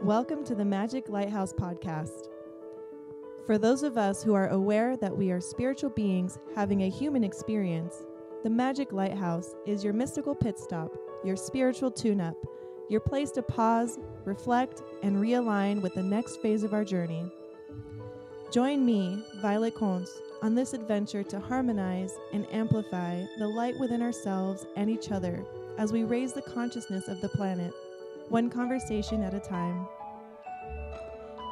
Welcome to the Magic Lighthouse Podcast. For those of us who are aware that we are spiritual beings having a human experience, the Magic Lighthouse is your mystical pit stop, your spiritual tune-up, your place to pause, reflect, and realign with the next phase of our journey. Join me, Violet Conce, on this adventure to harmonize and amplify the light within ourselves and each other as we raise the consciousness of the planet, one conversation at a time.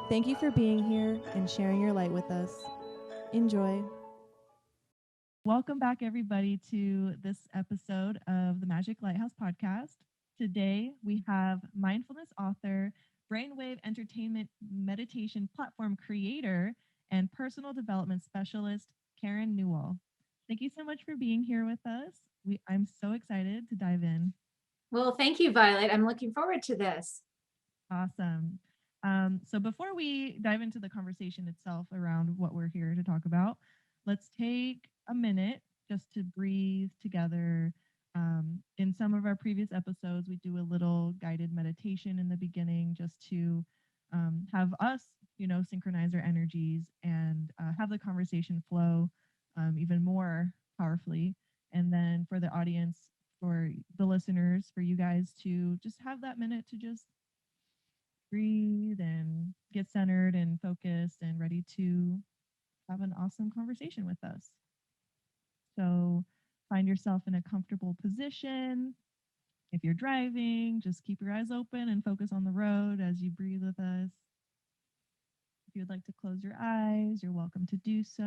Thank you for being here and sharing your light with us. Enjoy. Welcome back, everybody, to this episode of the Magic Lighthouse Podcast. Today, we have mindfulness author, brainwave entertainment meditation platform creator, and personal development specialist, Karen Newell. Thank you so much for being here with us. I'm so excited to dive in. Well, thank you, Violet. I'm looking forward to this. Awesome. So before we dive into the conversation itself around what we're here to talk about, let's take a minute just to breathe together. In some of our previous episodes, we do a little guided meditation in the beginning just to have us, synchronize our energies and have the conversation flow even more powerfully. And then for the audience, for the listeners, for you guys to just have that minute to just breathe and get centered and focused and ready to have an awesome conversation with us. So find yourself in a comfortable position. If you're driving, just keep your eyes open and focus on the road as you breathe with us. If you'd like to close your eyes, you're welcome to do so.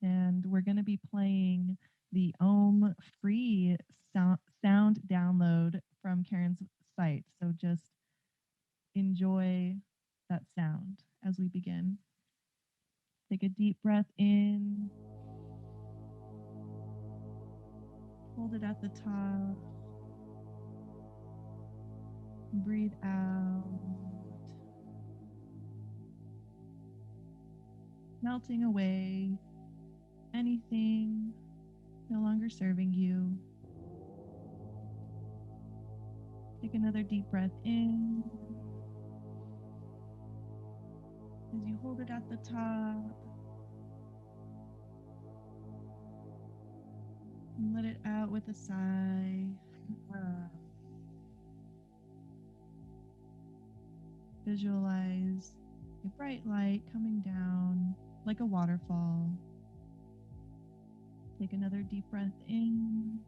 And we're going to be playing the Om free sound download from Karen's site. So just enjoy that sound as we begin. Take a deep breath in. Hold it at the top. Breathe out. Melting away anything no longer serving you. Take another deep breath in. As you hold it at the top, and let it out with a sigh. Visualize a bright light coming down like a waterfall. Take another deep breath in.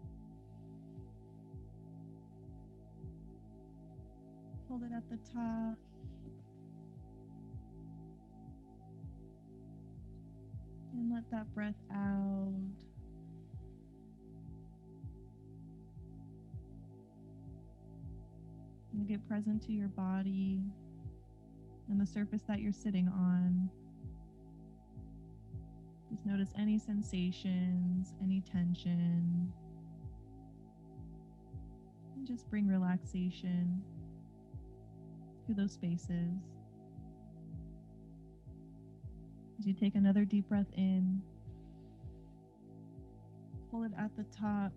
Hold it at the top. And let that breath out. And get present to your body and the surface that you're sitting on. Just notice any sensations, any tension. And just bring relaxation to those spaces. As you take another deep breath in, hold it at the top,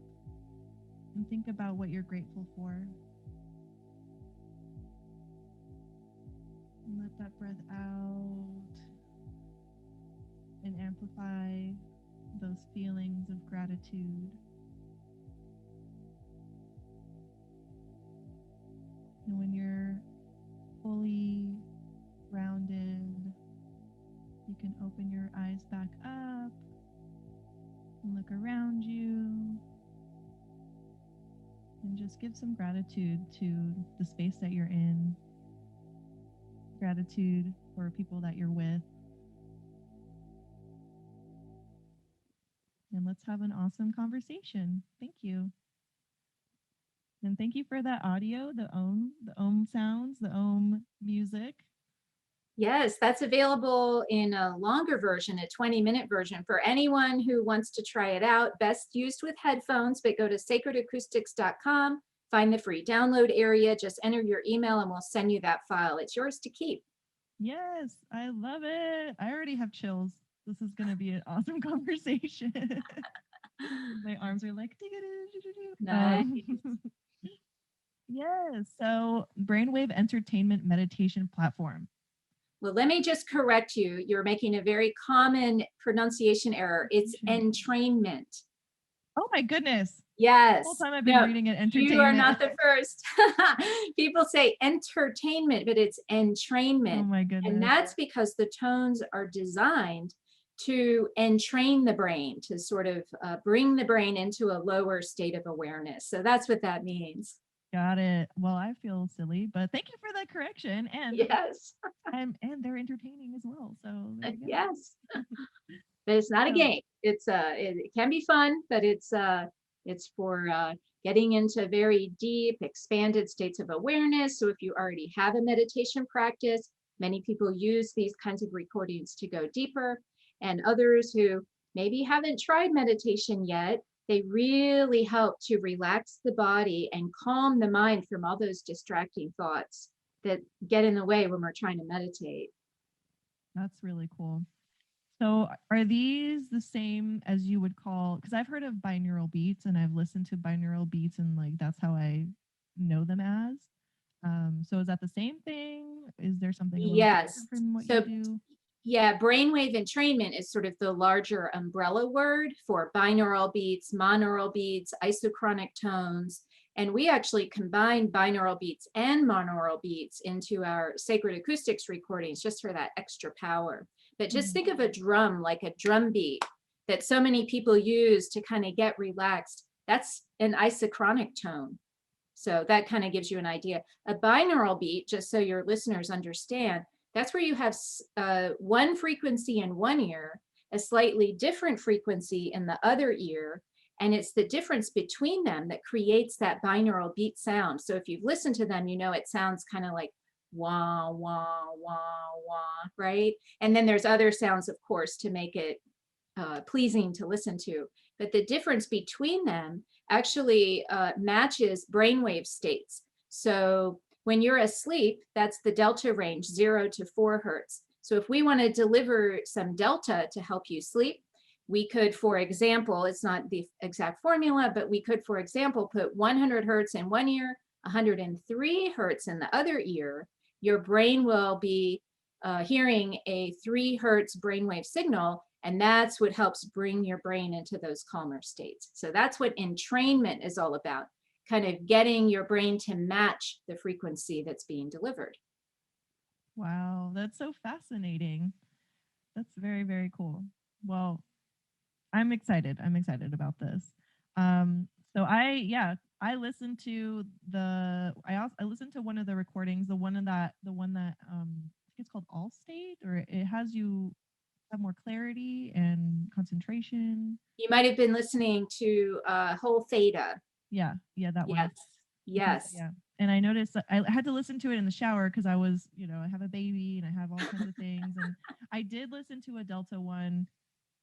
and think about what you're grateful for. And let that breath out and amplify those feelings of gratitude. And when you're fully grounded, you can open your eyes back up and look around you and just give some gratitude to the space that you're in. Gratitude for people that you're with. And let's have an awesome conversation. Thank you. And thank you for that audio, the Om sounds, the Om music. Yes, that's available in a longer version, a 20-minute version for anyone who wants to try it out. Best used with headphones, but go to sacredacoustics.com, find the free download area, just enter your email and we'll send you that file. It's yours to keep. Yes, I love it. I already have chills. This is going to be an awesome conversation. My arms are like, Nice. Yes. So brainwave entertainment meditation platform. Well, let me just correct you. You're making a very common pronunciation error. It's entrainment. Oh my goodness. Yes. The whole time I've been No, reading it, you are entertainment. not the first. People say entertainment, but it's entrainment. Oh my goodness. And that's because the tones are designed to entrain the brain, to sort of bring the brain into a lower state of awareness. So that's what that means. Got it. Well, I feel silly, but thank you for that correction. And yes, and they're entertaining as well. So there you go. yes. But it's not a game. It's it can be fun, but it's for getting into very deep, expanded states of awareness. So if you already have a meditation practice, many people use these kinds of recordings to go deeper. And others who maybe haven't tried meditation yet, they really help to relax the body and calm the mind from all those distracting thoughts that get in the way when we're trying to meditate. That's really cool. So are these the same as you would call, because I've heard of binaural beats and I've listened to binaural beats and like that's how I know them as. So is that the same thing? Is there something a little Yes. different from what So, you do? yeah, brainwave entrainment is sort of the larger umbrella word for binaural beats, monaural beats, isochronic tones. And we actually combine binaural beats and monaural beats into our sacred acoustics recordings just for that extra power. But just think of a drum, like a drum beat that so many people use to kind of get relaxed. That's an isochronic tone. So that kind of gives you an idea. A binaural beat, just so your listeners understand, that's where you have one frequency in one ear, a slightly different frequency in the other ear, and it's the difference between them that creates that binaural beat sound. So if you've listened to them, you know it sounds kind of like wah, wah, wah, wah, right? And then there's other sounds, of course, to make it pleasing to listen to. But the difference between them actually matches brainwave states. So when you're asleep, that's the delta range, 0 to 4 hertz. So if we want to deliver some delta to help you sleep, we could, for example, it's not the exact formula, but we could, for example, put 100 hertz in one ear, 103 hertz in the other ear. Your brain will be hearing a 3 hertz brainwave signal, and that's what helps bring your brain into those calmer states. So that's what entrainment is all about, kind of getting your brain to match the frequency that's being delivered. Wow, that's so fascinating. That's very, very cool. Well, I'm excited. I'm excited about this. So I listened to I listened to one of the recordings, the one that I think it's called All State, or it has you have more clarity and concentration. You might have been listening to Whole Theta. Yeah, that one. Yes. Yes. Yeah. And I noticed that I had to listen to it in the shower because I was, I have a baby and I have all kinds of things. And I did listen to a Delta one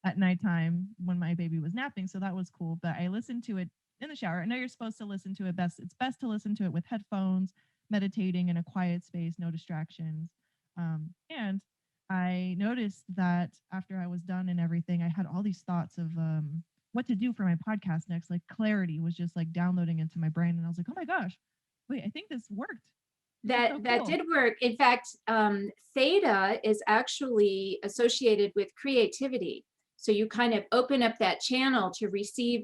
at nighttime when my baby was napping. So that was cool. But I listened to it in the shower. I know you're supposed to listen to it best. It's best to listen to it with headphones, meditating in a quiet space, no distractions. And I noticed that after I was done and everything, I had all these thoughts of what to do for my podcast next. Like clarity was just like downloading into my brain. And I was like, oh my gosh, wait, I think this worked. That did work. In fact, theta is actually associated with creativity. So you kind of open up that channel to receive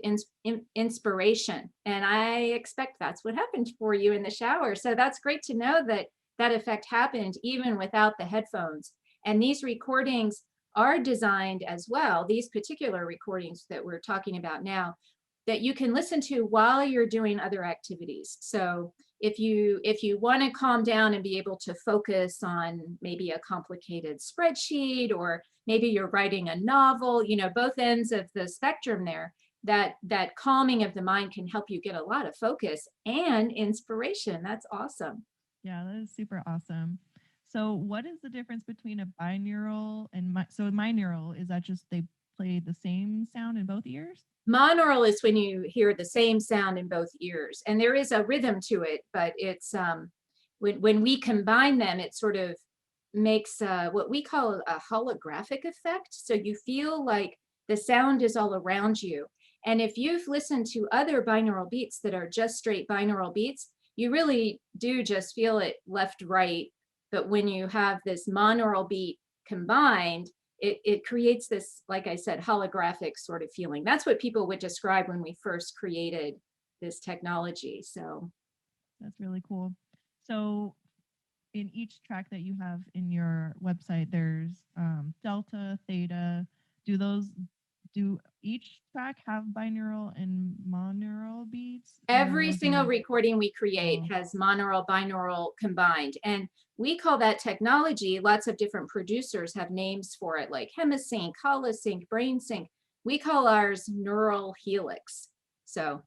inspiration. And I expect that's what happened for you in the shower. So that's great to know that that effect happened even without the headphones. And these recordings are designed as well, these particular recordings that we're talking about now, that you can listen to while you're doing other activities. So if you want to calm down and be able to focus on maybe a complicated spreadsheet, or maybe you're writing a novel, both ends of the spectrum there, that calming of the mind can help you get a lot of focus and inspiration. That's awesome. Yeah, that is super awesome. So what is the difference between a binaural and binaural, is that just they play the same sound in both ears? Monaural is when you hear the same sound in both ears, and there is a rhythm to it, but it's when we combine them, it sort of makes what we call a holographic effect. So you feel like the sound is all around you. And if you've listened to other binaural beats that are just straight binaural beats, you really do just feel it left, right. But when you have this monaural beat combined, it creates this, like I said, holographic sort of feeling. That's what people would describe when we first created this technology. So that's really cool. So in each track that you have in your website, there's delta, theta. Do each track have binaural and monaural beats? every single recording we create has monaural, binaural combined. And we call that technology, lots of different producers have names for it, like hemisync, holosync, brain sync. We call ours neural helix. So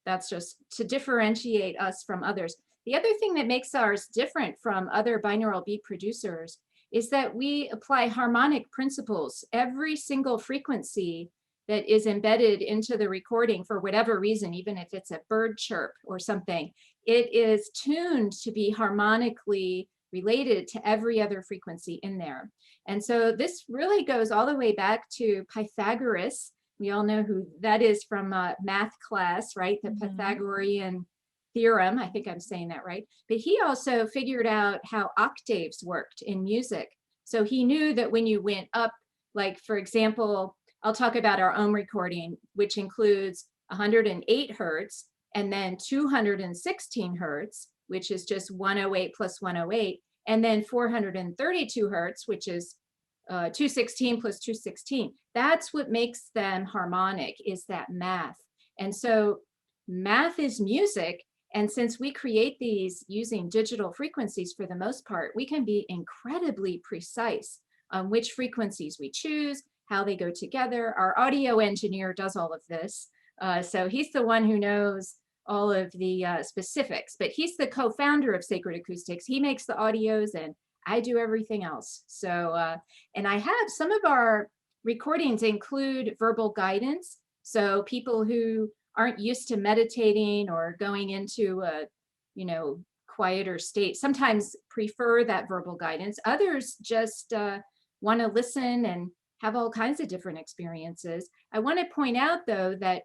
that's just to differentiate us from others. The other thing that makes ours different from other binaural beat producers is that we apply harmonic principles. Every single frequency that is embedded into the recording, for whatever reason, even if it's a bird chirp or something, it is tuned to be harmonically related to every other frequency in there. And so this really goes all the way back to Pythagoras. We all know who that is from math class, right? The Pythagorean theorem. I think I'm saying that right. But he also figured out how octaves worked in music. So he knew that when you went up, like for example, I'll talk about our own recording, which includes 108 hertz and then 216 hertz, which is just 108 plus 108, and then 432 hertz, which is 216 plus 216. That's what makes them harmonic, is that math. And so math is music. And since we create these using digital frequencies for the most part, we can be incredibly precise on which frequencies we choose, how they go together. Our audio engineer does all of this. So he's the one who knows all of the specifics, but he's the co-founder of Sacred Acoustics. He makes the audios and I do everything else. So, and I have some of our recordings include verbal guidance. So people who aren't used to meditating or going into a, quieter state sometimes prefer that verbal guidance. Others just want to listen and have all kinds of different experiences. I want to point out though that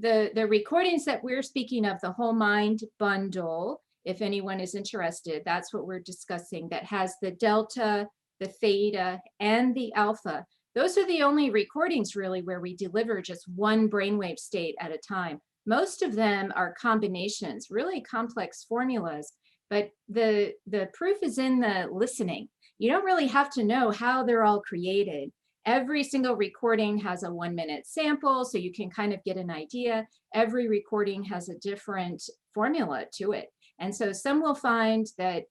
the recordings that we're speaking of, the Whole Mind bundle, if anyone is interested, that's what we're discussing, that has the delta, the theta, and the alpha. Those are the only recordings really where we deliver just one brainwave state at a time. Most of them are combinations, really complex formulas, but the proof is in the listening. You don't really have to know how they're all created. Every single recording has a 1-minute sample, so you can kind of get an idea. Every recording has a different formula to it. And so some will find that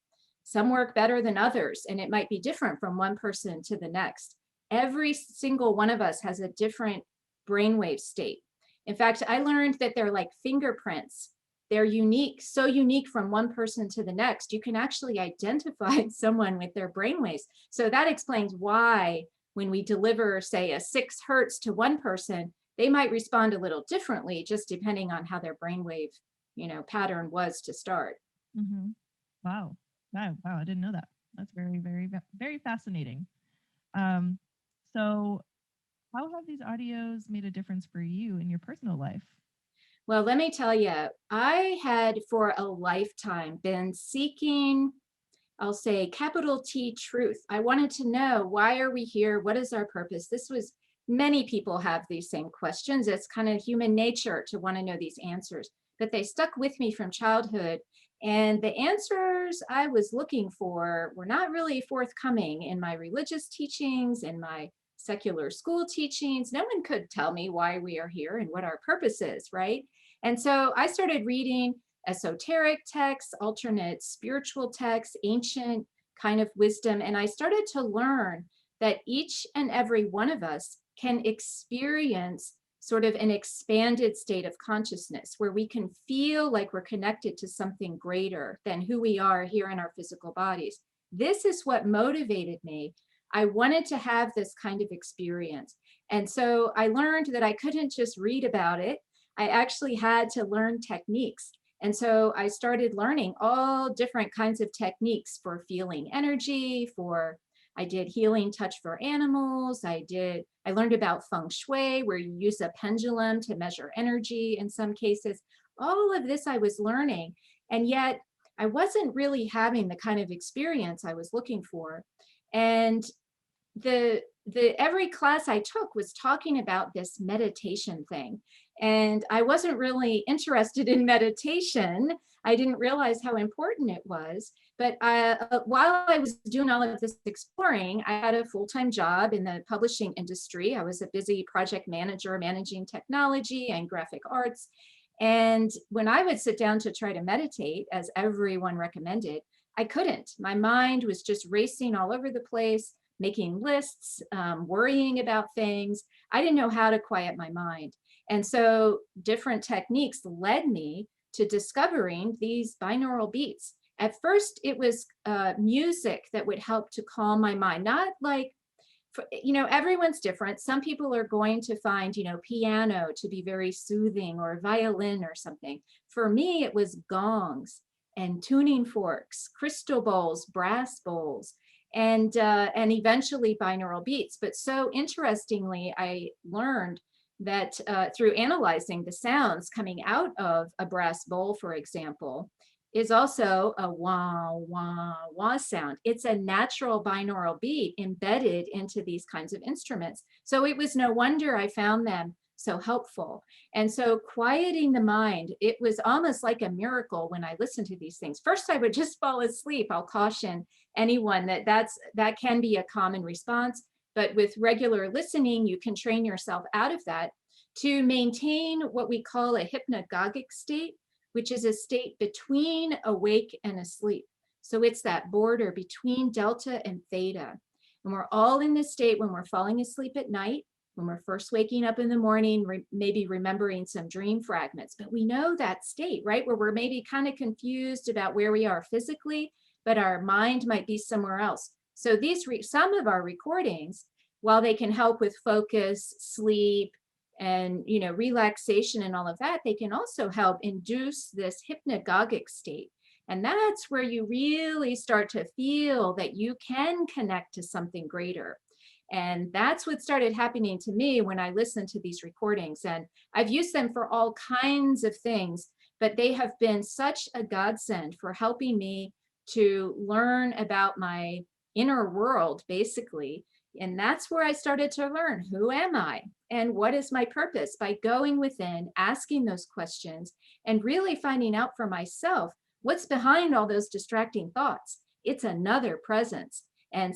some work better than others, and it might be different from one person to the next. Every single one of us has a different brainwave state. In fact, I learned that they're like fingerprints. They're unique, so unique from one person to the next. You can actually identify someone with their brainwaves. So that explains why when we deliver, say, a 6 hertz to one person, they might respond a little differently just depending on how their brainwave, pattern was to start. Mm-hmm. Wow. I didn't know that. That's very, very, very fascinating. So how have these audios made a difference for you in your personal life? Well, let me tell you, I had for a lifetime been seeking, I'll say, capital T truth. I wanted to know, why are we here? What is our purpose? Many people have these same questions. It's kind of human nature to want to know these answers, but they stuck with me from childhood. And the answers I was looking for were not really forthcoming in my religious teachings, in my secular school teachings. No one could tell me why we are here and what our purpose is, right? And so I started reading esoteric texts, alternate spiritual texts, ancient kind of wisdom. And I started to learn that each and every one of us can experience sort of an expanded state of consciousness where we can feel like we're connected to something greater than who we are here in our physical bodies. This is what motivated me. I wanted to have this kind of experience. And so I learned that I couldn't just read about it. I actually had to learn techniques. And so I started learning all different kinds of techniques for feeling energy, I did healing touch for animals. I learned about feng shui, where you use a pendulum to measure energy in some cases. All of this I was learning. And yet I wasn't really having the kind of experience I was looking for. And the every class I took was talking about this meditation thing. And I wasn't really interested in meditation. I didn't realize how important it was. But while I was doing all of this exploring, I had a full-time job in the publishing industry. I was a busy project manager managing technology and graphic arts. And when I would sit down to try to meditate, as everyone recommended, I couldn't. My mind was just racing all over the place, making lists, worrying about things. I didn't know how to quiet my mind. And so different techniques led me to discovering these binaural beats. At first, it was music that would help to calm my mind, not like, everyone's different. Some people are going to find, piano to be very soothing, or violin or something. For me, it was gongs and tuning forks, crystal bowls, brass bowls, and eventually binaural beats. But so interestingly, I learned that through analyzing the sounds coming out of a brass bowl, for example, is also a wah, wah, wah sound. It's a natural binaural beat embedded into these kinds of instruments. So it was no wonder I found them so helpful. And so quieting the mind, it was almost like a miracle when I listened to these things. First, I would just fall asleep. I'll caution anyone that can be a common response, but with regular listening, you can train yourself out of that to maintain what we call a hypnagogic state, which is a state between awake and asleep. So it's that border between delta and theta. And we're all in this state when we're falling asleep at night, when we're first waking up in the morning, maybe remembering some dream fragments. But we know that state, right? Where we're maybe kind of confused about where we are physically, but our mind might be somewhere else. So some of our recordings, while they can help with focus, sleep, and relaxation and all of that, they can also help induce this hypnagogic state. And that's where you really start to feel that you can connect to something greater. And that's what started happening to me when I listened to these recordings. And I've used them for all kinds of things, but they have been such a godsend for helping me to learn about my inner world, basically. And that's where I started to learn, who am I and what is my purpose, by going within, asking those questions, and really finding out for myself what's behind all those distracting thoughts. It's another presence. And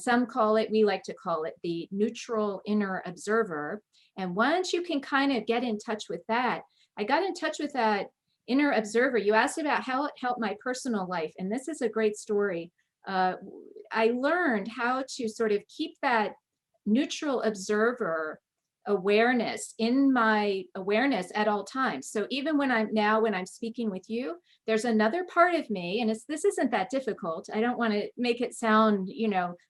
we like to call it the neutral inner observer. And once you can kind of get in touch with that, I got in touch with that inner observer. You asked about how it helped my personal life. And this is a great story. I learned how to sort of keep that neutral observer awareness in my awareness at all times. So even when I'm speaking with you, there's another part of me, and this isn't that difficult. I don't want to make it sound,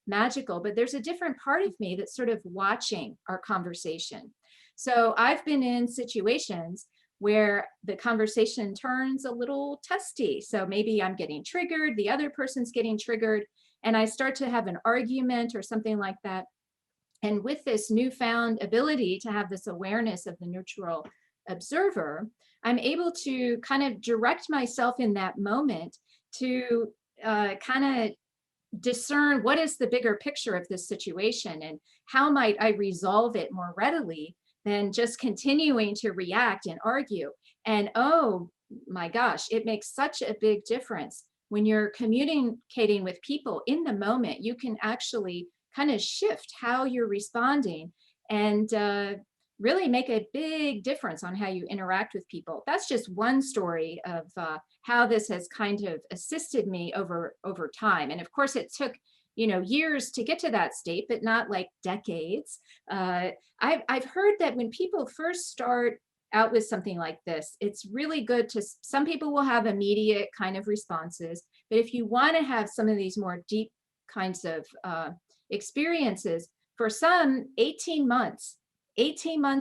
magical, but there's a different part of me that's sort of watching our conversation. So I've been in situations where the conversation turns a little testy. So maybe I'm getting triggered, the other person's getting triggered, and I start to have an argument or something like that. And with this newfound ability to have this awareness of the neutral observer, I'm able to kind of direct myself in that moment to kind of discern what is the bigger picture of this situation and how might I resolve it more readily than just continuing to react and argue. And oh my gosh, it makes such a big difference when you're communicating with people in the moment. You can actually kind of shift how you're responding and really make a big difference on how you interact with people. That's just one story of how this has kind of assisted me over time. And of course, it took years to get to that state, but not like decades. I've heard that when people first start out with something like this, it's really good some people will have immediate kind of responses, but if you want to have some of these more deep kinds of experiences, for some, 18 months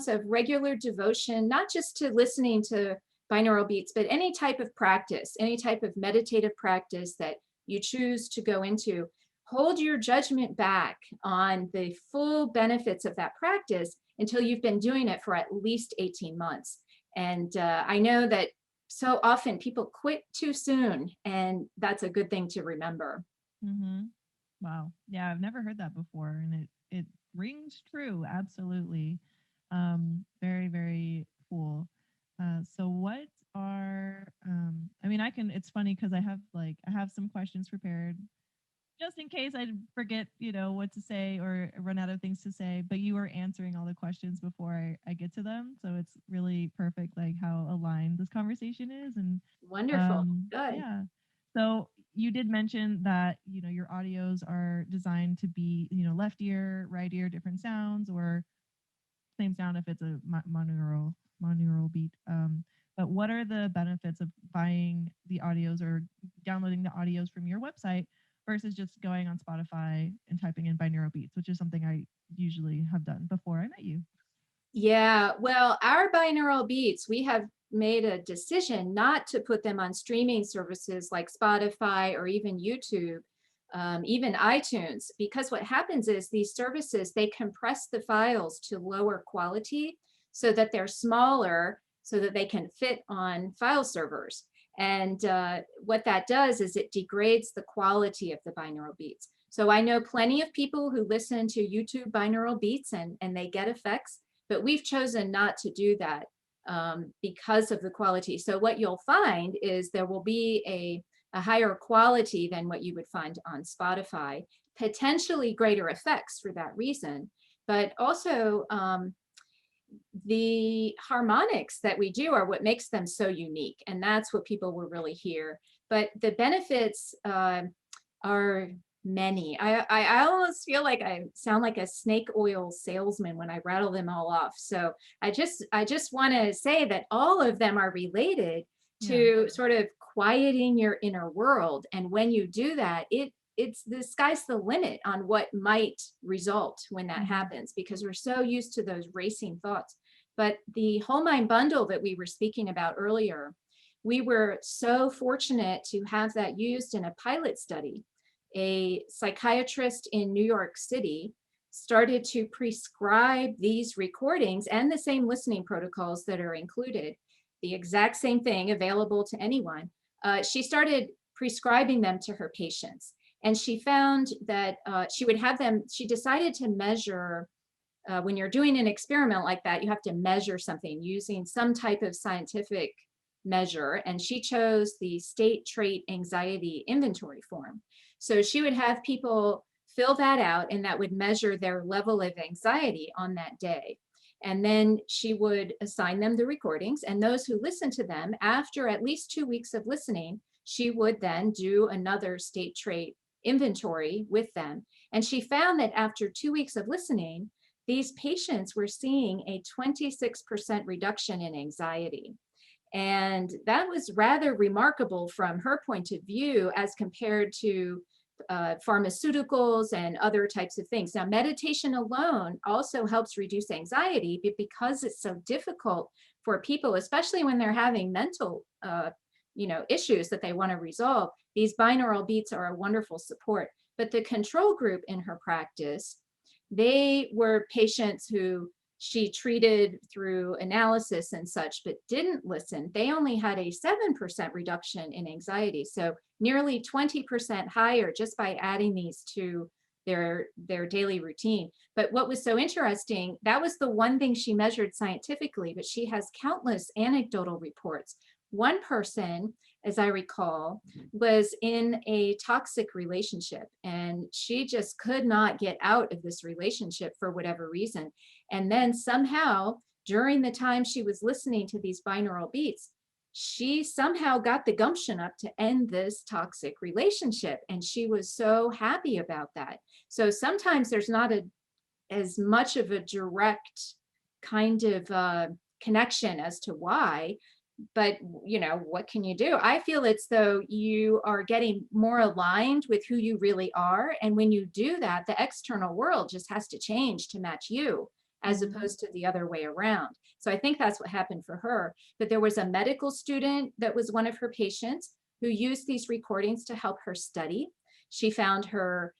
of regular devotion, not just to listening to binaural beats, but any type of practice, any type of meditative practice that you choose to go into. Hold your judgment back on the full benefits of that practice until you've been doing it for at least 18 months. And I know that so often people quit too soon, and that's a good thing to remember. Mm-hmm. Wow. Yeah, I've never heard that before, and it rings true. Absolutely. Very, very cool. So what are I mean, I can, it's funny because I have some questions prepared just in case I forget, what to say or run out of things to say, but you are answering all the questions before I get to them. So it's really perfect, like how aligned this conversation is. And Wonderful. Good. yeah. So you did mention that, your audios are designed to be, left ear, right ear, different sounds, or same sound if it's a monaural beat. But what are the benefits of buying the audios or downloading the audios from your website versus just going on Spotify and typing in binaural beats, which is something I usually have done before I met you? Yeah, well, our binaural beats, we have made a decision not to put them on streaming services like Spotify or even YouTube, even iTunes, because what happens is these services, they compress the files to lower quality so that they're smaller so that they can fit on file servers. And what that does is it degrades the quality of the binaural beats. So I know plenty of people who listen to YouTube binaural beats and they get effects, but we've chosen not to do that because of the quality. So what you'll find is there will be a higher quality than what you would find on Spotify, potentially greater effects for that reason, but also the harmonics that we do are what makes them so unique, and that's what people will really hear. But the benefits are many. I almost feel like I sound like a snake oil salesman when I rattle them all off. So I just want to say that all of them are related to sort of quieting your inner world. And when you do that, it's the sky's the limit on what might result when that happens, because we're so used to those racing thoughts. But the whole mind bundle that we were speaking about earlier, we were so fortunate to have that used in a pilot study. A psychiatrist in New York City started to prescribe these recordings and the same listening protocols that are included, the exact same thing available to anyone. She started prescribing them to her patients. And she found that she would have them, she decided to measure, when you're doing an experiment like that, you have to measure something using some type of scientific measure. And she chose the state trait anxiety inventory form. So she would have people fill that out, and that would measure their level of anxiety on that day. And then she would assign them the recordings, and those who listened to them after at least 2 weeks of listening, she would then do another state trait inventory with them. And she found that after 2 weeks of listening, these patients were seeing a 26% reduction in anxiety. And that was rather remarkable from her point of view as compared to pharmaceuticals and other types of things. Now, meditation alone also helps reduce anxiety, but because it's so difficult for people, especially when they're having mental issues that they want to resolve, these binaural beats are a wonderful support. But the control group in her practice, they were patients who she treated through analysis and such, but didn't listen. They only had a 7% reduction in anxiety. So nearly 20% higher just by adding these to their daily routine. But what was so interesting, that was the one thing she measured scientifically, but she has countless anecdotal reports. One person, as I recall, was in a toxic relationship, and she just could not get out of this relationship for whatever reason. And then somehow, during the time she was listening to these binaural beats, she somehow got the gumption up to end this toxic relationship. And she was so happy about that. So sometimes there's not as much of a direct kind of connection as to why. But what can you do? I feel it's though you are getting more aligned with who you really are. And when you do that, the external world just has to change to match you, as opposed to the other way around. So I think that's what happened for her. But there was a medical student that was one of her patients who used these recordings to help her study. She found her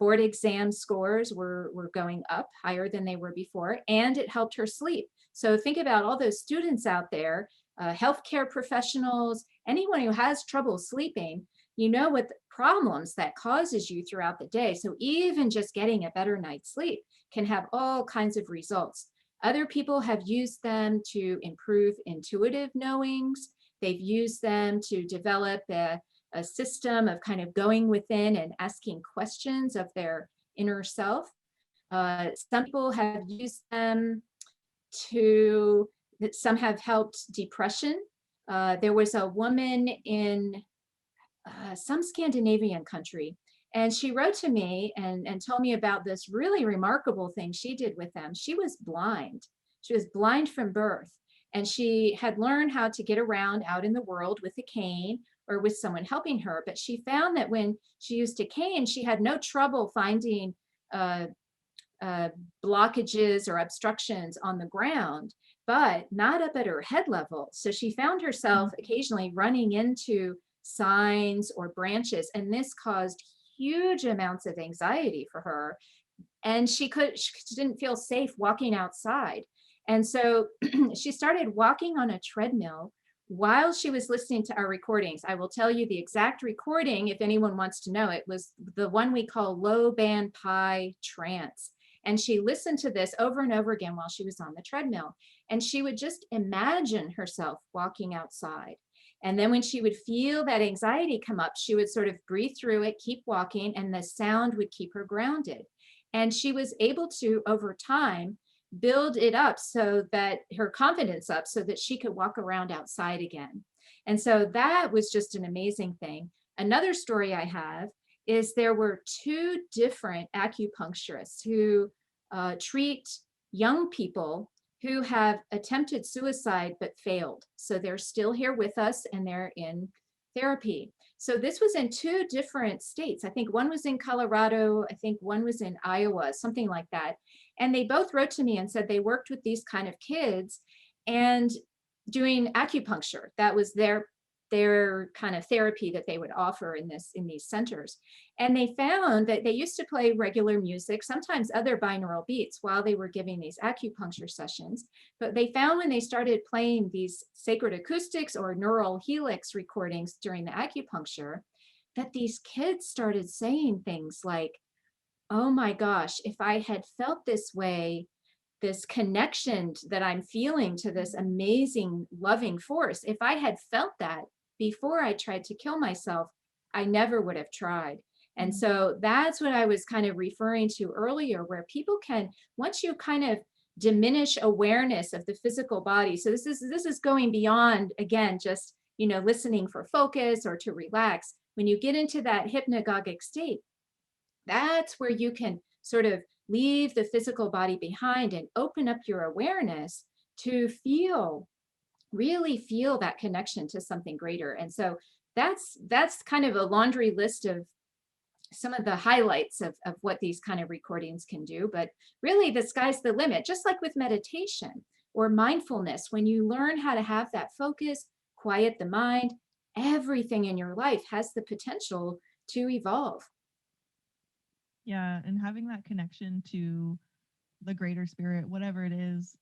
board exam scores were going up higher than they were before, and it helped her sleep. So think about all those students out there healthcare professionals, anyone who has trouble sleeping, you know what the problems that causes you throughout the day. So even just getting a better night's sleep can have all kinds of results. Other people have used them to improve intuitive knowings. They've used them to develop a system of kind of going within and asking questions of their inner self. Some people have used them some have helped depression. There was a woman in some Scandinavian country, and she wrote to me and told me about this really remarkable thing she did with them. She was blind. She was blind from birth, and she had learned how to get around out in the world with a cane or with someone helping her. But she found that when she used a cane, she had no trouble finding blockages or obstructions on the ground, but not up at her head level. So she found herself occasionally running into signs or branches, and this caused huge amounts of anxiety for her. And she didn't feel safe walking outside. And so she started walking on a treadmill while she was listening to our recordings. I will tell you the exact recording if anyone wants to know. It was the one we call low band pi trance. And she listened to this over and over again while she was on the treadmill. And she would just imagine herself walking outside. And then when she would feel that anxiety come up, she would sort of breathe through it, keep walking, and the sound would keep her grounded. And she was able to, over time, build it up so that her confidence up so that she could walk around outside again. And so that was just an amazing thing. Another story I have is there were two different acupuncturists who treat young people who have attempted suicide but failed. So they're still here with us and they're in therapy. So this was in two different states. I think one was in Colorado, I think one was in Iowa, something like that. And they both wrote to me and said they worked with these kind of kids and doing acupuncture. That was their kind of therapy that they would offer in these centers. And they found that they used to play regular music, sometimes other binaural beats while they were giving these acupuncture sessions. But they found when they started playing these sacred acoustics or neural helix recordings during the acupuncture, that these kids started saying things like, oh my gosh, if I had felt this way, this connection that I'm feeling to this amazing loving force, if I had felt that before I tried to kill myself, I never would have tried. And so that's what I was kind of referring to earlier, where people can, once you kind of diminish awareness of the physical body. So this is going beyond, again, just, listening for focus or to relax. When you get into that hypnagogic state, that's where you can sort of leave the physical body behind and open up your awareness to really feel that connection to something greater. And so that's kind of a laundry list of some of the highlights of what these kind of recordings can do. But really, the sky's the limit, just like with meditation or mindfulness. When you learn how to have that focus, quiet the mind, everything in your life has the potential to evolve. Yeah, and having that connection to the greater spirit, whatever it is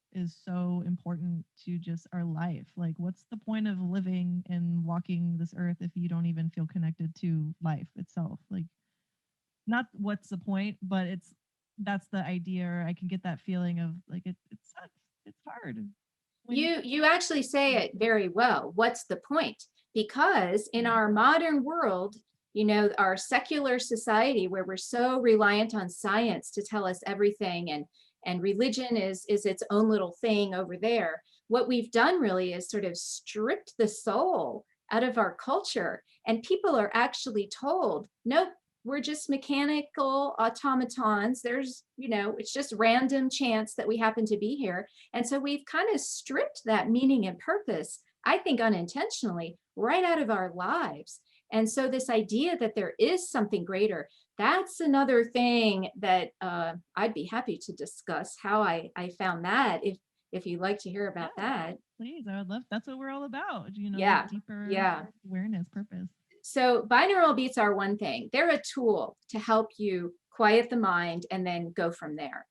so important to just our life. Like, what's the point of living and walking this earth if you don't even feel connected to life itself? Like, not what's the point, but that's the idea. Or I can get that feeling of like, it sucks. It's hard. You actually say it very well. What's the point? Because in our modern world, our secular society where we're so reliant on science to tell us everything, and religion is its own little thing over there. What we've done really is sort of stripped the soul out of our culture, and people are actually told, nope, we're just mechanical automatons. There's, it's just random chance that we happen to be here. And so we've kind of stripped that meaning and purpose, I think unintentionally, right out of our lives. And so this idea that there is something greater, that's another thing that I'd be happy to discuss how I found that, if you'd like to hear about that. Please, I would love, that's what we're all about, deeper awareness, purpose. So binaural beats are one thing. They're a tool to help you quiet the mind and then go from there.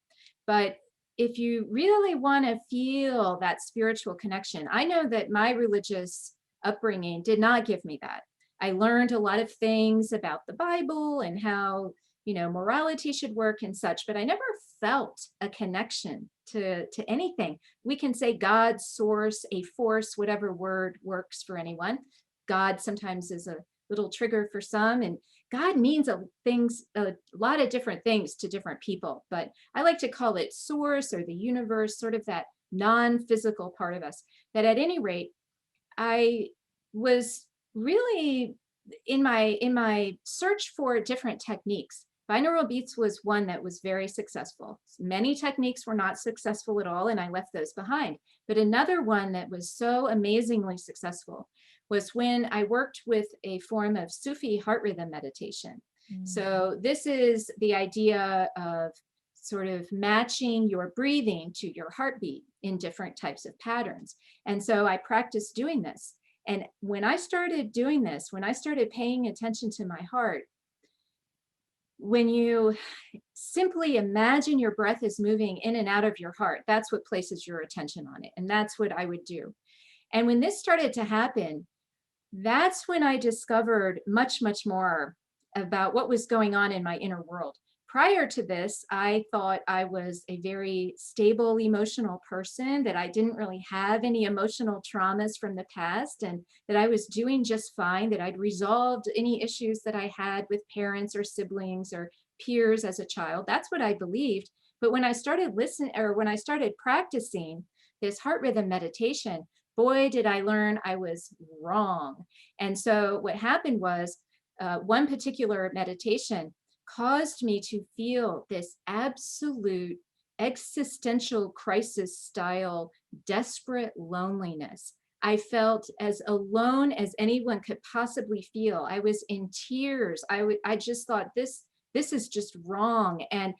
But if you really want to feel that spiritual connection, I know that my religious upbringing did not give me that. I learned a lot of things about the Bible and how, morality should work and such, but I never felt a connection to anything. We can say God, source, a force, whatever word works for anyone. God sometimes is a little trigger for some, and God means a lot of different things to different people, but I like to call it source or the universe, sort of that non-physical part of us. That at any rate, I was really in my search for different techniques. Binaural beats was one that was very successful. Many techniques were not successful at all, and I left those behind. But another one that was so amazingly successful was when I worked with a form of Sufi heart rhythm meditation. So this is the idea of sort of matching your breathing to your heartbeat in different types of patterns. And so I practiced doing this. And when I started doing this, when I started paying attention to my heart, when you simply imagine your breath is moving in and out of your heart, that's what places your attention on it. And that's what I would do. And when this started to happen, that's when I discovered much, much more about what was going on in my inner world. Prior to this, I thought I was a very stable emotional person, that I didn't really have any emotional traumas from the past, and that I was doing just fine, that I'd resolved any issues that I had with parents or siblings or peers as a child. That's what I believed. But when I started when I started practicing this heart rhythm meditation, boy, did I learn I was wrong. And so what happened was one particular meditation caused me to feel this absolute existential crisis style, desperate loneliness. I felt as alone as anyone could possibly feel. I was in tears. I just thought this is just wrong. And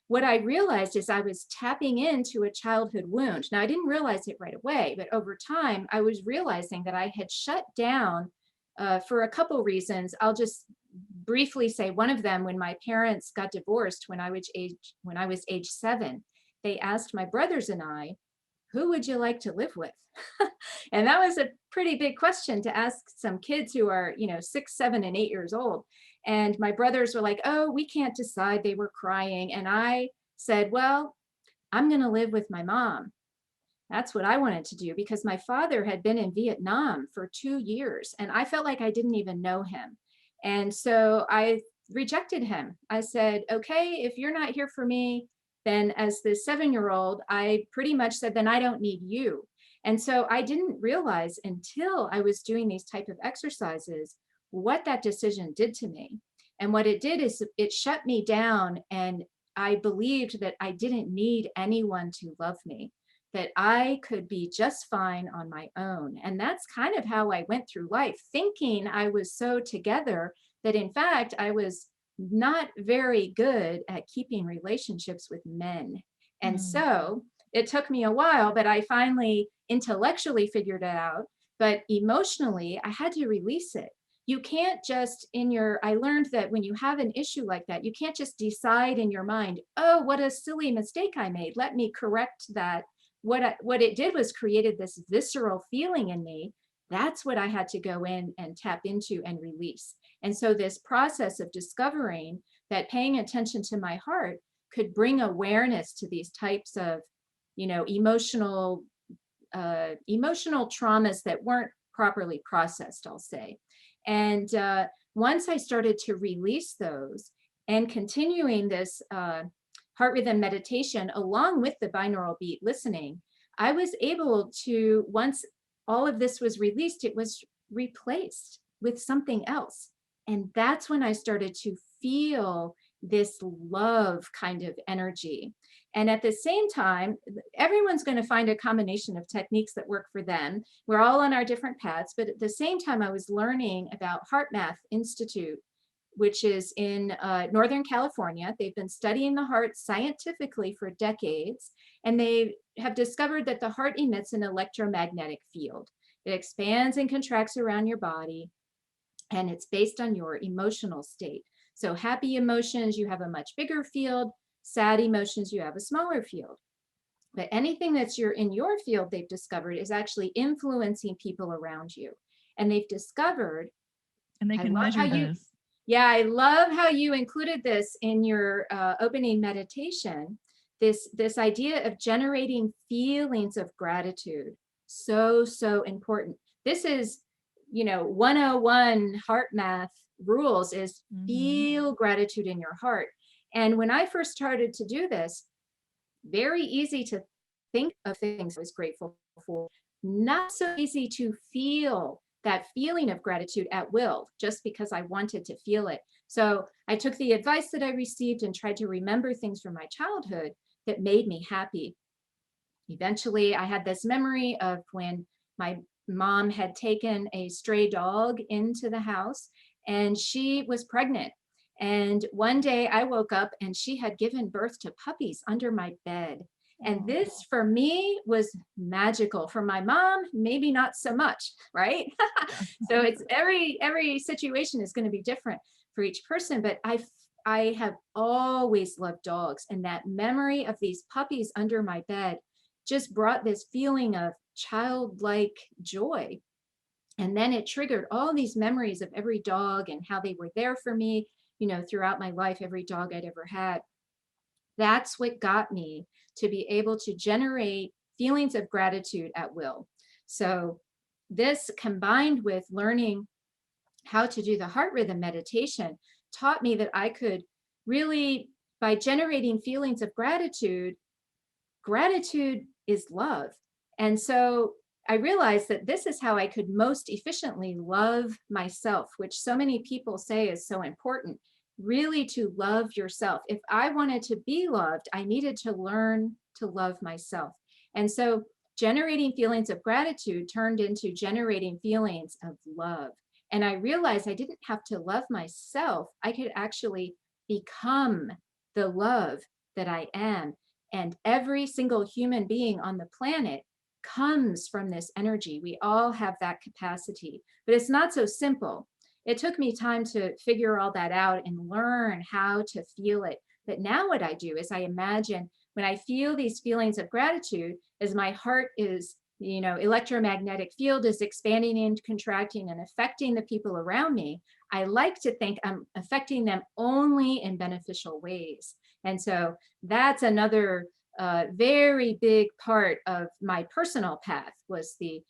what I realized is I was tapping into a childhood wound. Now, I didn't realize it right away, but over time, I was realizing that I had shut down for a couple reasons. I'll just briefly say one of them: when my parents got divorced when I was age 7, they asked my brothers and I, who would you like to live with? And that was a pretty big question to ask some kids who are, 6, 7, and 8 years old. And my brothers were like, oh, we can't decide. They were crying. And I said, well, I'm going to live with my mom. That's what I wanted to do, because my father had been in Vietnam for 2 years and I felt like I didn't even know him. And so I rejected him. I said, okay, if you're not here for me, then as the 7-year-old, I pretty much said, then I don't need you. And so I didn't realize until I was doing these type of exercises what that decision did to me. And what it did is it shut me down, and I believed that I didn't need anyone to love me, that I could be just fine on my own. And that's kind of how I went through life, thinking I was so together that in fact I was not very good at keeping relationships with men. And so it took me a while, but I finally intellectually figured it out. But emotionally, I had to release it. You can't just I learned that when you have an issue like that, you can't just decide in your mind, oh, what a silly mistake I made. Let me correct that. What it did was created this visceral feeling in me. That's what I had to go in and tap into and release. And so this process of discovering that paying attention to my heart could bring awareness to these types of, emotional traumas that weren't properly processed, I'll say. And once I started to release those and continuing this heart rhythm meditation along with the binaural beat listening, I was able to, once all of this was released, it was replaced with something else. And that's when I started to feel this love kind of energy. And at the same time, everyone's going to find a combination of techniques that work for them. We're all on our different paths, but at the same time, I was learning about HeartMath Institute, which is in Northern California. They've been studying the heart scientifically for decades, and they have discovered that the heart emits an electromagnetic field. It expands and contracts around your body, and it's based on your emotional state. So happy emotions, you have a much bigger field. Sad emotions, you have a smaller field. But anything that's in your field, they've discovered is actually influencing people around you. And they've discovered, And they can measure this. Yeah, I love how you included this in your opening meditation. This idea of generating feelings of gratitude, so important. This is, 101 heart math rules is feel gratitude in your heart. And when I first started to do this, very easy to think of things I was grateful for, not so easy to feel that feeling of gratitude at will, just because I wanted to feel it. So I took the advice that I received and tried to remember things from my childhood that made me happy. Eventually, I had this memory of when my mom had taken a stray dog into the house, and she was pregnant. And one day I woke up and she had given birth to puppies under my bed. And this for me was magical. For my mom, maybe not so much, right? So it's every situation is going to be different for each person. But I have always loved dogs, and that memory of these puppies under my bed just brought this feeling of childlike joy. And then it triggered all these memories of every dog and how they were there for me, throughout my life, every dog I'd ever had. That's what got me to be able to generate feelings of gratitude at will. So this, combined with learning how to do the heart rhythm meditation, taught me that I could really, by generating feelings of gratitude is love. And so I realized that this is how I could most efficiently love myself, which so many people say is so important, really to love yourself. If I wanted to be loved, I needed to learn to love myself. And so generating feelings of gratitude turned into generating feelings of love. And I realized I didn't have to love myself. I could actually become the love that I am. And every single human being on the planet comes from this energy. We all have that capacity, but it's not so simple. It took me time to figure all that out and learn how to feel it. But now what I do is I imagine when I feel these feelings of gratitude, as my heart is, electromagnetic field is expanding and contracting and affecting the people around me, I like to think I'm affecting them only in beneficial ways. And so that's another very big part of my personal path, was the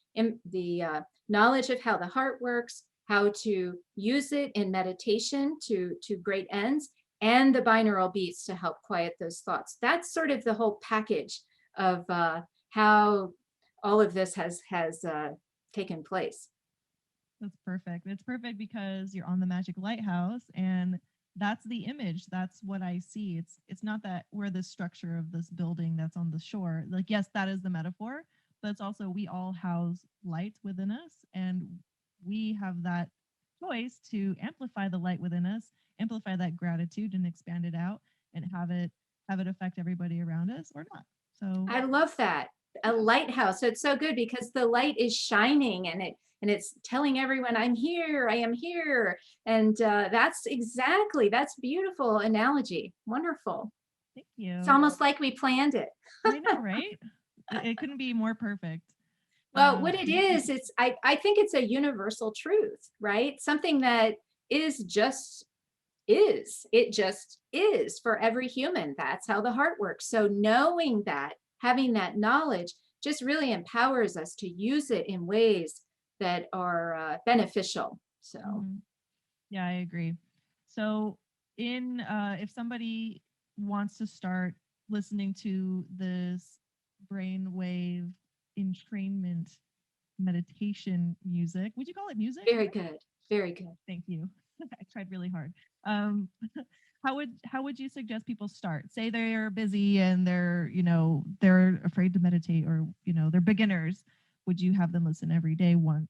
knowledge of how the heart works, how to use it in meditation to great ends, and the binaural beats to help quiet those thoughts. That's sort of the whole package of how all of this has taken place. That's perfect. It's perfect because you're on the Magic Lighthouse, and that's the image. That's what I see. It's not that we're the structure of this building that's on the shore. Like, yes, that is the metaphor, but it's also we all house light within us, and we have that choice to amplify the light within us, amplify that gratitude, and expand it out, and have it affect everybody around us or not. So I love that. A lighthouse. So it's so good because the light is shining, and it's telling everyone, I'm here, I am here. And that's beautiful analogy. Wonderful. Thank you. It's almost like we planned it. I know, right? It couldn't be more perfect. Well, what it is, I think it's a universal truth, right? Something that is just is. It just is for every human. That's how the heart works. So knowing that, having that knowledge, just really empowers us to use it in ways that are beneficial. So yeah, I agree. So if somebody wants to start listening to this brainwave entrainment meditation music, would you call it music? Very good. Very good. Thank you. I tried really hard. How would you suggest people start? Say they're busy and they're afraid to meditate, or they're beginners. Would you have them listen every day, once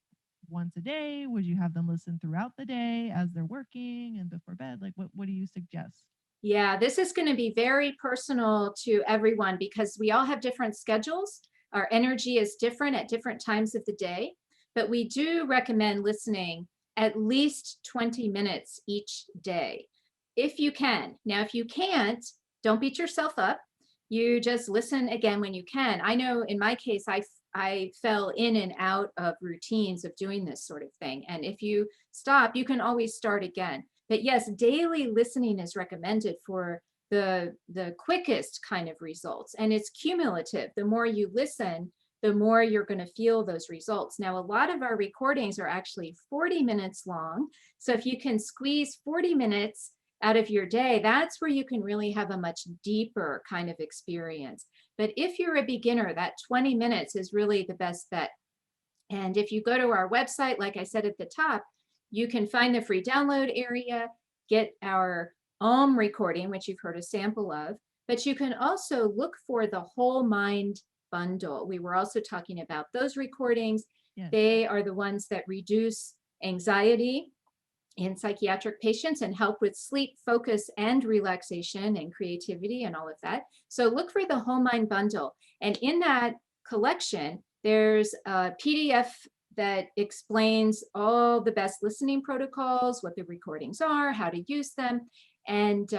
a day? Would you have them listen throughout the day as they're working and before bed? Like, what do you suggest? Yeah, this is going to be very personal to everyone because we all have different schedules. Our energy is different at different times of the day, but we do recommend listening at least 20 minutes each day, if you can. Now, if you can't, don't beat yourself up. you just listen again when you can. I know in my case, I fell in and out of routines of doing this sort of thing. And if you stop, you can always start again. But yes, daily listening is recommended for the quickest kind of results. And it's cumulative. The more you listen, the more you're going to feel those results. Now, a lot of our recordings are actually 40 minutes long. So if you can squeeze 40 minutes out of your day, that's where you can really have a much deeper kind of experience. But if you're a beginner, that 20 minutes is really the best bet. And if you go to our website, like I said at the top, you can find the free download area, get our recording, which you've heard a sample of, but you can also look for the Whole Mind bundle. We were also talking about those recordings. Yes. They are the ones that reduce anxiety in psychiatric patients and help with sleep, focus, and relaxation and creativity and all of that. So look for the Whole Mind bundle. And in that collection, there's a PDF that explains all the best listening protocols, what the recordings are, how to use them. And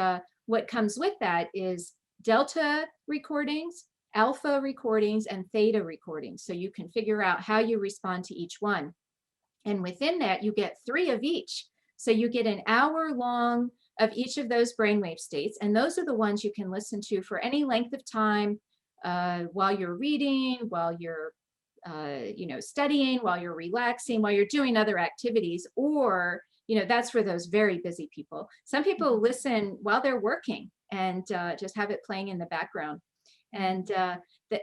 what comes with that is delta recordings, alpha recordings, and theta recordings. So you can figure out how you respond to each one. And within that, you get 3 of each. So you get an hour long of each of those brainwave states. And those are the ones you can listen to for any length of time while you're reading, while you're studying, while you're relaxing, while you're doing other activities, or, that's for those very busy people. Some people listen while they're working and just have it playing in the background. And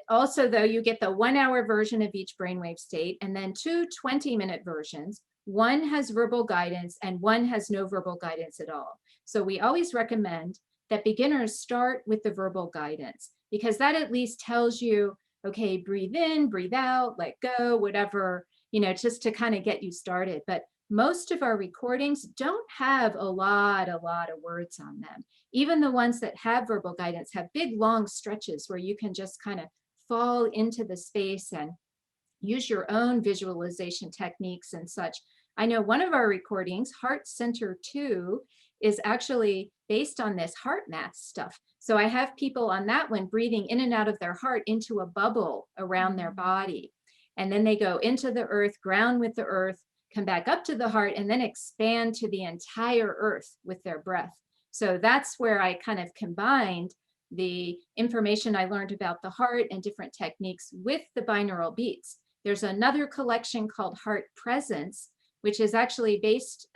also, though, you get the 1 hour version of each brainwave state, and then 2 20-minute versions. One has verbal guidance and one has no verbal guidance at all. So we always recommend that beginners start with the verbal guidance, because that at least tells you, okay, breathe in, breathe out, let go, whatever, just to kind of get you started. But most of our recordings don't have a lot of words on them. Even the ones that have verbal guidance have big, long stretches where you can just kind of fall into the space and use your own visualization techniques and such. I know one of our recordings, Heart Center 2, is actually based on this heart math stuff. So I have people on that one breathing in and out of their heart into a bubble around their body. And then they go into the earth, ground with the earth, come back up to the heart, and then expand to the entire earth with their breath. So that's where I kind of combined the information I learned about the heart and different techniques with the binaural beats. There's another collection called Heart Presence, which is actually based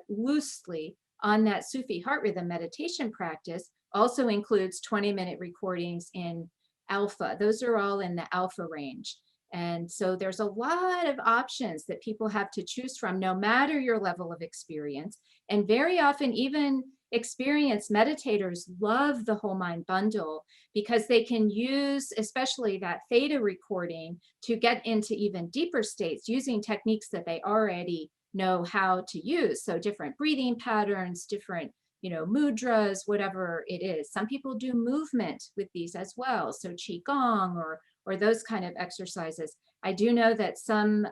loosely on that Sufi heart rhythm meditation practice. Also includes 20-minute recordings in alpha. Those are all in the alpha range. And so there's a lot of options that people have to choose from, no matter your level of experience. And very often, even experienced meditators love the Whole Mind bundle because they can use, especially that theta recording, to get into even deeper states using techniques that they already know how to use. So different breathing patterns, different, mudras, whatever it is. Some people do movement with these as well. So qigong or those kind of exercises. I do know that some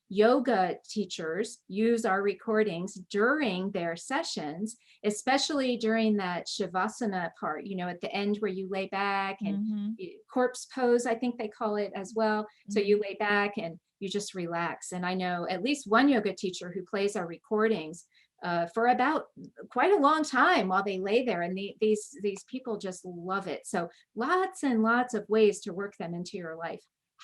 yoga teachers use our recordings during their sessions, especially during that shavasana part, at the end where you lay back and corpse pose, I think they call it as well. So you lay back and you just relax. And I know at least one yoga teacher who plays our recordings for about quite a long time while they lay there, and these people just love it. So lots and lots of ways to work them into your life.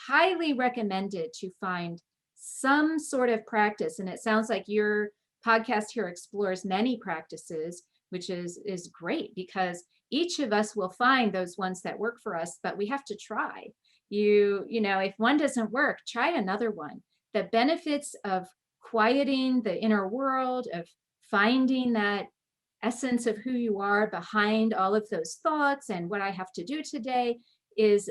Highly recommended to find some sort of practice, and it sounds like your podcast here explores many practices, which is great, because each of us will find those ones that work for us, but we have to try. If one doesn't work, try another one. The benefits of quieting the inner world, of finding that essence of who you are behind all of those thoughts and what I have to do today, is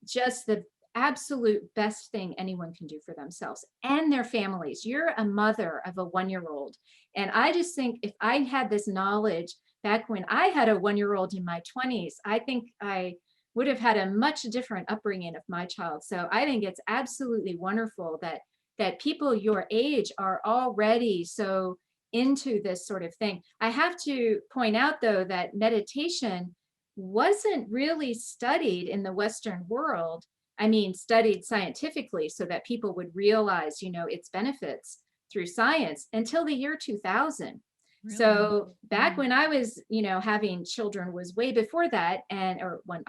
just the absolute best thing anyone can do for themselves and their families. You're a mother of a 1-year-old. And I just think if I had this knowledge back when I had a 1-year-old in my 20s, I think I would have had a much different upbringing of my child. So I think it's absolutely wonderful that people your age are already so into this sort of thing. I have to point out, though, that meditation wasn't really studied in the Western world. I mean, studied scientifically so that people would realize, its benefits through science until the year 2000. Really? So back when I was, having children was way before that, I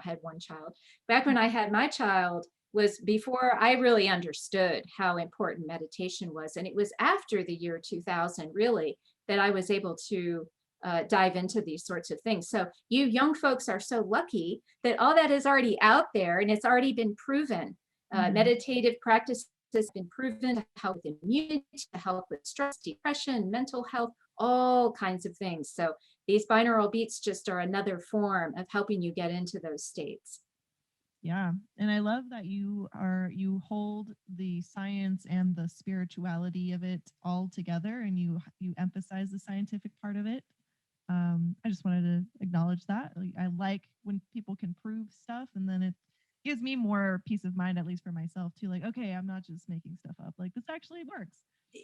had one child. Back when I had my child was before I really understood how important meditation was. And it was after the year 2000, really, that I was able to dive into these sorts of things. So you young folks are so lucky that all that is already out there and it's already been proven. Meditative practices have been proven to help with immunity, to help with stress, depression, mental health, all kinds of things. So these binaural beats just are another form of helping you get into those states. Yeah. And I love that you hold the science and the spirituality of it all together, and you emphasize the scientific part of it. I just wanted to acknowledge that. Like, I like when people can prove stuff, and then it gives me more peace of mind, at least for myself too. Like, okay, I'm not just making stuff up. Like, this actually works.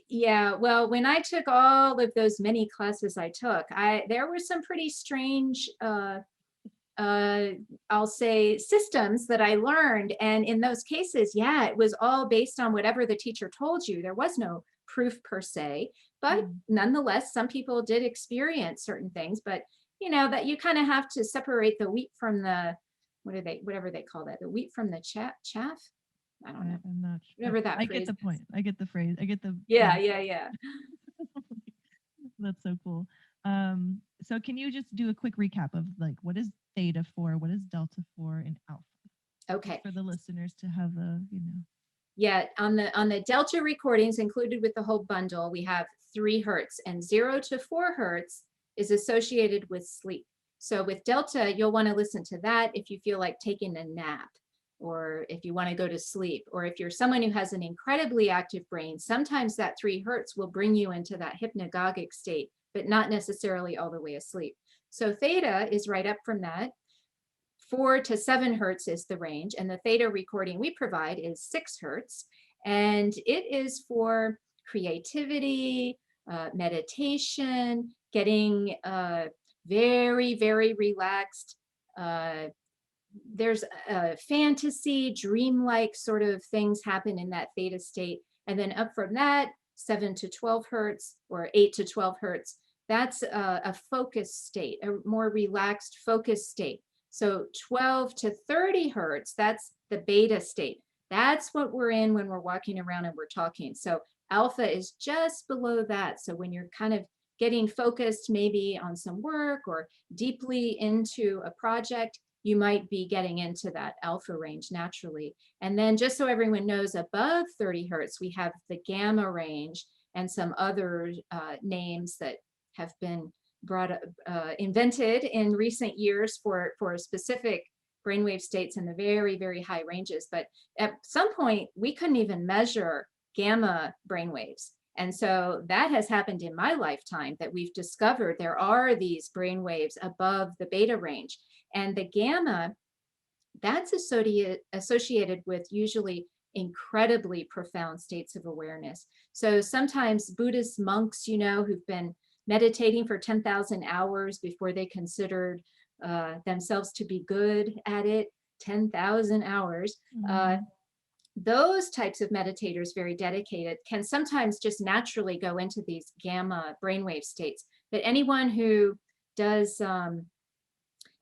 Yeah, well, when I took all of those many classes I took, there were some pretty strange I'll say systems that I learned. And in those cases, yeah, it was all based on whatever the teacher told you. There was no proof per se, but nonetheless, some people did experience certain things. But that you kind of have to separate the wheat from the whatever they call that, the wheat from the chaff. I don't know. I'm not sure. Whatever that I phrase get the is. point. I get the phrase. I get the Yeah. That's so cool. So can you just do a quick recap of like what is theta for, what is delta for, and alpha? Okay. For the listeners to have Yeah, on the delta recordings included with the whole bundle, we have 3 hertz, and 0 to 4 hertz is associated with sleep. So with delta, you'll want to listen to that if you feel like taking a nap, or if you want to go to sleep, or if you're someone who has an incredibly active brain. Sometimes that 3 hertz will bring you into that hypnagogic state, but not necessarily all the way asleep. So theta is right up from that. 4 to 7 hertz is the range, and the theta recording we provide is 6 hertz, and it is for creativity, meditation, getting very, very relaxed. There's a fantasy, dreamlike sort of things happen in that theta state, and then up from that, 7 to 12 hertz or 8 to 12 hertz, that's a focus state, a more relaxed focus state. So 12 to 30 hertz, that's the beta state. That's what we're in when we're walking around and we're talking. So alpha is just below that. So when you're kind of getting focused maybe on some work or deeply into a project, you might be getting into that alpha range naturally. And then just so everyone knows, above 30 hertz, we have the gamma range and some other names that have been invented in recent years for specific brainwave states in the very, very high ranges. But at some point, we couldn't even measure gamma brainwaves. And so that has happened in my lifetime, that we've discovered there are these brainwaves above the beta range. And the gamma, that's associated with usually incredibly profound states of awareness. So sometimes Buddhist monks, who've been meditating for 10,000 hours before they considered themselves to be good at it, 10,000 hours. Those types of meditators, very dedicated, can sometimes just naturally go into these gamma brainwave states. But anyone who does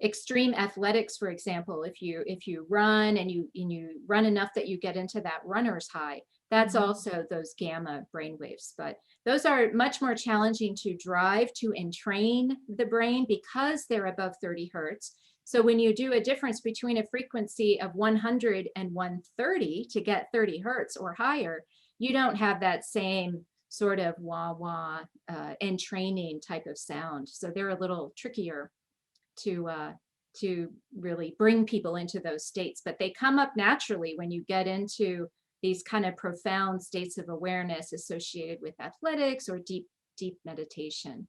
extreme athletics, for example, if you run and you run enough that you get into that runner's high, that's also those gamma brainwaves. But those are much more challenging to drive, to entrain the brain, because they're above 30 hertz. So when you do a difference between a frequency of 100 and 130 to get 30 hertz or higher, you don't have that same sort of wah-wah entraining type of sound. So they're a little trickier to really bring people into those states. But they come up naturally when you get into these kind of profound states of awareness associated with athletics or deep meditation.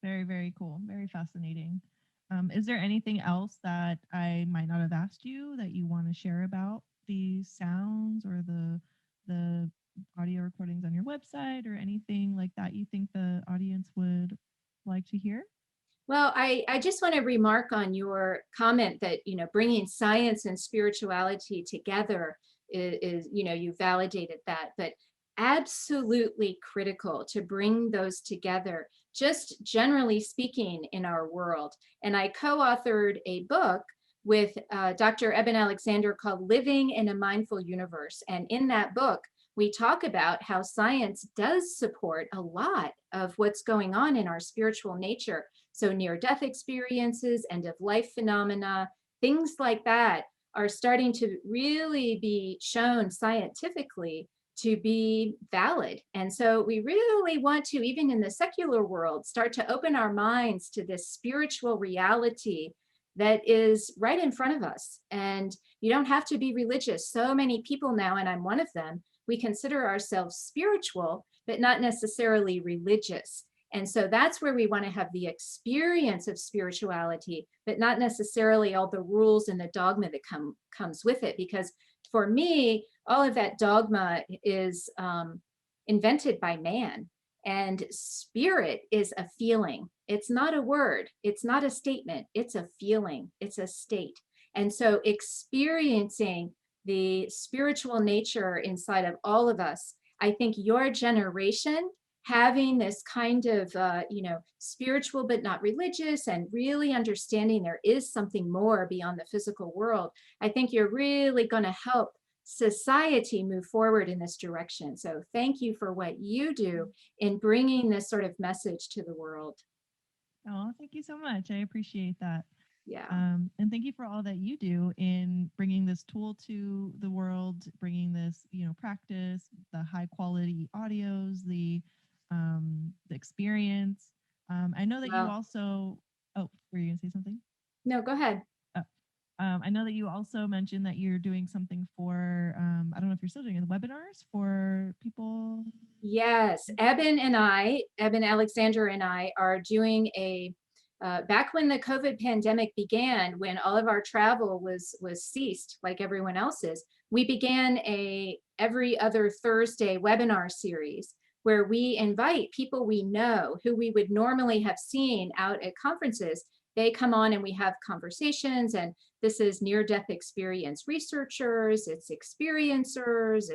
Very, very cool. Very fascinating. Is there anything else that I might not have asked you that you want to share about the sounds or the audio recordings on your website, or anything like that you think the audience would like to hear? Well, I just want to remark on your comment that, bringing science and spirituality together you validated that, but absolutely critical to bring those together, just generally speaking in our world. And I co-authored a book with Dr. Eben Alexander called Living in a Mindful Universe. And in that book, we talk about how science does support a lot of what's going on in our spiritual nature. So near-death experiences, end-of-life phenomena, things like that are starting to really be shown scientifically to be valid. And so we really want to, even in the secular world, start to open our minds to this spiritual reality that is right in front of us. And you don't have to be religious. So many people now, and I'm one of them, we consider ourselves spiritual, but not necessarily religious. And so that's where we want to have the experience of spirituality, but not necessarily all the rules and the dogma that comes with it. Because for me, all of that dogma is invented by man. And spirit is a feeling. It's not a word. It's not a statement. It's a feeling. It's a state. And so experiencing the spiritual nature inside of all of us, I think your generation having this kind of, spiritual but not religious, and really understanding there is something more beyond the physical world, I think you're really going to help society move forward in this direction. So thank you for what you do in bringing this sort of message to the world. Oh, thank you so much. I appreciate that. Yeah. And thank you for all that you do in bringing this tool to the world, bringing this, practice, the high quality audios, the experience. I know that you Well, also. Oh, were you gonna say something? no, go ahead. Oh, I know that you also mentioned that you're doing something for. I don't know if you're still doing it, webinars for people. Yes, Eben Alexander and I are doing back when the COVID pandemic began, when all of our travel was ceased like everyone else's, we began a every other Thursday webinar series where we invite people we know who we would normally have seen out at conferences. They come on and we have conversations, and this is near-death experience researchers, it's experiencers,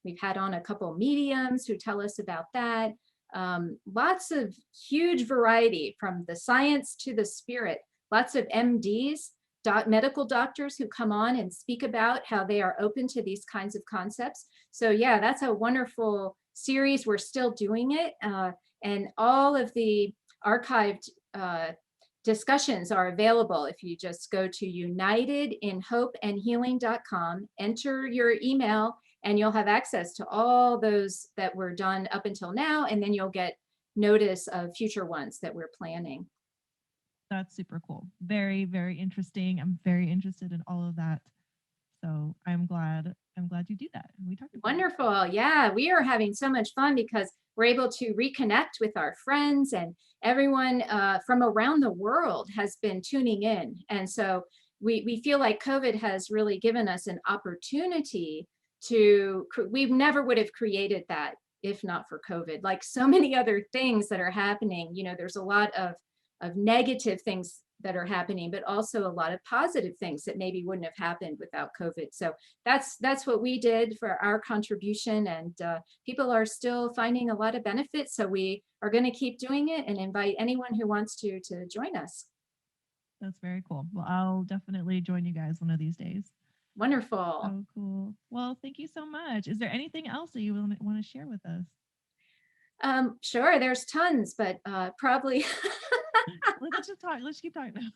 we've had on a couple mediums who tell us about that. Lots of huge variety from the science to the spirit. Lots of MDs, medical doctors who come on and speak about how they are open to these kinds of concepts. So yeah, that's a wonderful series. We're still doing it. And all of the archived discussions are available if you just go to unitedinhopeandhealing.com, enter your email, and you'll have access to all those that were done up until now, and then you'll get notice of future ones that we're planning. That's super cool. Very, very interesting. I'm very interested in all of that. So I'm glad you do that. We talked about Wonderful. It. Yeah, we are having so much fun because we're able to reconnect with our friends, and everyone from around the world has been tuning in. And so we feel like COVID has really given us an opportunity we never would have created that if not for COVID. Like so many other things that are happening, there's a lot of negative things that are happening, but also a lot of positive things that maybe wouldn't have happened without COVID. So that's what we did for our contribution, and people are still finding a lot of benefits. So we are going to keep doing it and invite anyone who wants to join us. That's very cool. Well, I'll definitely join you guys one of these days. Wonderful. Oh, cool. Well, thank you so much. Is there anything else that you want to share with us? Sure, there's tons, but probably let's just talk. Let's keep talking.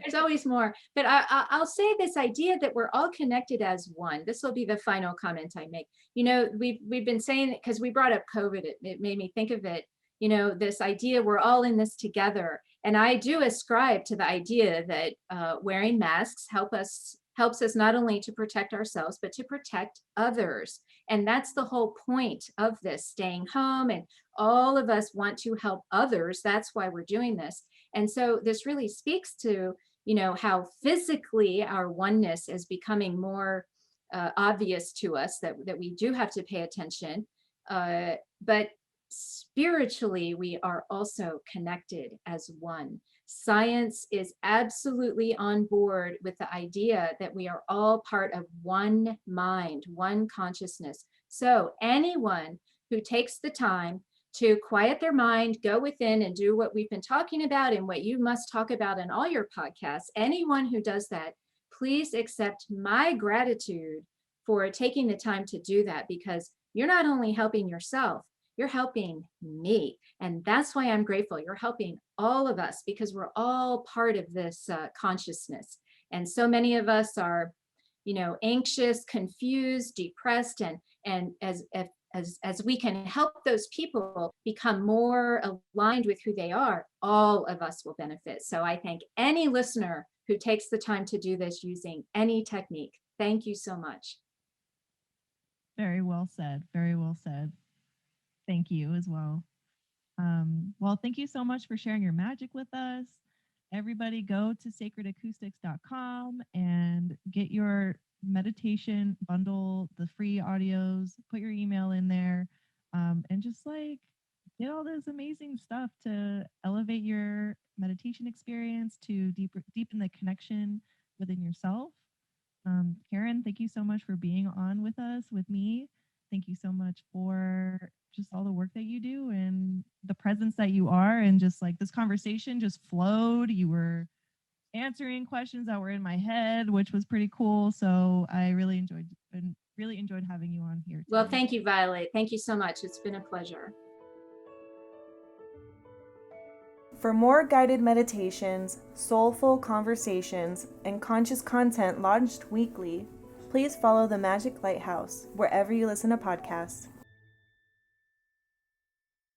There's always more, but I'll say this idea that we're all connected as one. This will be the final comment I make. We've been saying, because we brought up COVID, it made me think of it. This idea we're all in this together, and I do ascribe to the idea that wearing masks helps us not only to protect ourselves, but to protect others. And that's the whole point of this, staying home, and all of us want to help others. That's why we're doing this. And so this really speaks to, how physically our oneness is becoming more obvious to us, that we do have to pay attention. But spiritually, we are also connected as one. Science is absolutely on board with the idea that we are all part of one mind, one consciousness. So anyone who takes the time to quiet their mind, go within and do what we've been talking about and what you must talk about in all your podcasts, anyone who does that, please accept my gratitude for taking the time to do that, because you're not only helping yourself, you're helping me. And that's why I'm grateful. You're helping all of us because we're all part of this consciousness. And so many of us are, anxious, confused, depressed, and as we can help those people become more aligned with who they are, all of us will benefit. So I thank any listener who takes the time to do this using any technique. Thank you so much. Very well said. Very well said. Thank you as well. Well, thank you so much for sharing your magic with us. Everybody go to sacredacoustics.com and get your meditation bundle, the free audios, put your email in there, and just get all this amazing stuff to elevate your meditation experience, to deepen the connection within yourself. Karen, thank you so much for being on with us, with me. Thank you so much for just all the work that you do and the presence that you are. And just this conversation just flowed. You were answering questions that were in my head, which was pretty cool. So I really enjoyed having you on here today. Well, thank you, Violet. Thank you so much. It's been a pleasure. For more guided meditations, soulful conversations, and conscious content launched weekly, please follow the Magic Lighthouse wherever you listen to podcasts.